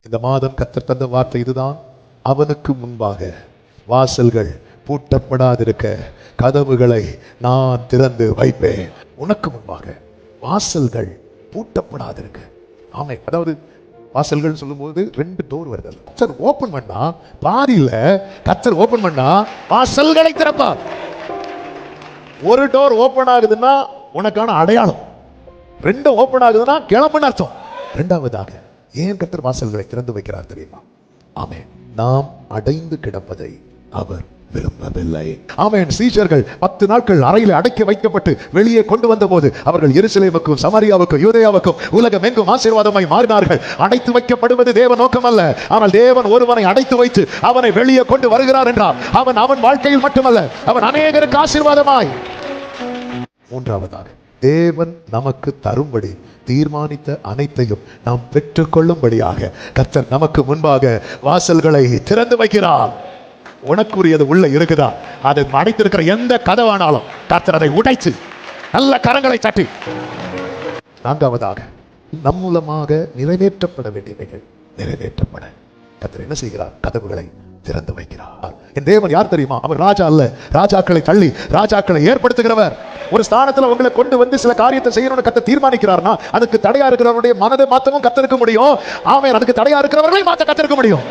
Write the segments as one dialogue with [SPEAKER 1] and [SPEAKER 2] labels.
[SPEAKER 1] இந்த மாதம் கர்த்தர் தந்த வார்த்தை இதுதான். அவனுக்கு முன்பாக வாசல்கள் பூட்டப்படாதிருக்க கதவுகளை நான் திறந்து வைப்பேன். உனக்கு முன்பாக வாசல்கள் பூட்டப்படாதிருக்க. ஆமை, அதாவது வாசல்கள் சொல்லும்போது 2 டோர் வருது. கர்த்தர் ஓபன் பண்ணா பாதியில கர்த்தர் ஓபன் பண்ணா வாசல்களை திறப்பார். ஒரு டோர் ஓபன் ஆகுதுன்னா உனக்கான அடையாளம், 2 ஓபன் ஆகுதுன்னா கிளம்புன்னு அர்த்தம். 2வதாக ஏன் கர்த்தர் வாசல்களை திறந்து வைக்கிறார் தெரியுமா? ஆமென். நாம் அடைந்து கிடப்பதை அவர் விரும்பவில்லை. ஆமென். சீஷர்கள் 10 நாட்கள் அறையில் அடைக்க வைக்கப்பட்டு வெளியே கொண்டு வந்த போது அவர்கள் எருசலேமுக்கும் சமாரியாவுக்கும் யூதேயாவுக்கும் உலகம் எங்கும் ஆசீர்வாதமாய் மாறினார்கள். அடைத்து வைக்கப்படுவது தேவ நோக்கம் அல்ல. ஆனால் தேவன் ஒருவனை அடைத்து வைத்து அவனை வெளியே கொண்டு வருகிறார் என்றால் அவன் வாழ்க்கையில் மட்டுமல்ல, அவன் அநேகருக்கு ஆசீர்வாதமாய். 3வதாக தேவன் நமக்கு தரும்படி தீர்மானித்த அனைத்தையும் நாம் பெற்றுக்கொள்ளும்படியாக கர்த்தர் நமக்கு முன்பாக வாசல்களை திறந்து வைக்கிறார். உனக்குரியது உள்ள இருக்குதா? அது அடைத்திருக்கிற எந்த கதவானாலும் கர்த்தர் அதை உடைத்து நல்ல கரங்களை தட்டி. 4வதாக நம் மூலமாக நிறைவேற்றப்பட வேண்டியவைகள் நிறைவேற்றப்பட கர்த்தர் என்ன செய்கிறார்? கதவுகளை திறந்து வைக்கிறார். என் தேவன் யார் தெரியுமா? அவர் ராஜா அல்ல, ராஜாக்களை தள்ளி ராஜாக்களை ஏற்படுத்துகிறவர். ஒரு ஸ்தானத்துல உங்களை கொண்டு வந்து சில காரியத்தை செய்யணும்னு கர்த்தர் தீர்மானிக்கிறார்னா அதுக்கு தடையா இருக்கிறவருடைய மனதை மாற்றவும் கர்த்தருக்கு முடியும். ஆமென். அதுக்கு தடையா இருக்கிறவர்களை மாற்ற கர்த்தருக்கு முடியும்.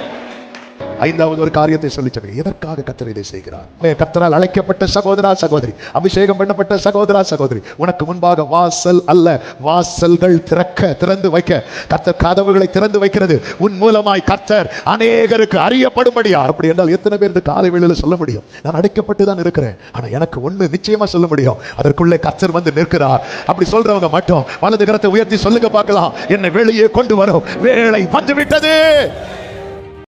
[SPEAKER 1] 5வது ஒரு காரியத்தை சொல்லி சொன்னேன். எதற்காக கர்த்தர் இதை செய்கிறார்? கர்த்தரால் அழைக்கப்பட்ட சகோதரா சகோதரி, அபிஷேகம் பண்ணப்பட்ட சகோதரா சகோதரி, உனக்கு முன்பாக வாசல் அல்ல வாசல்கள் திறந்து வைக்க கர்த்தர் கதவுகளை திறந்து வைக்கிறது. உன் மூலமாய் கர்த்தர் அநேகருக்கு அறியப்படும்படியா. அப்படி என்றால் எத்தனை பேருக்கு காலை வேளையில சொல்ல முடியும்? நான் அடைக்கப்பட்டு தான் இருக்கிறேன், ஆனா எனக்கு ஒண்ணு நிச்சயமா சொல்ல முடியும், அதற்குள்ளே கர்த்தர் வந்து நிற்கிறார். அப்படி சொல்றவங்க மட்டும் வலது கரத்தை உயர்த்தி சொல்லுங்க பார்க்கலாம். என்னை வெளியே கொண்டு வரும் வேளை வந்து விட்டது.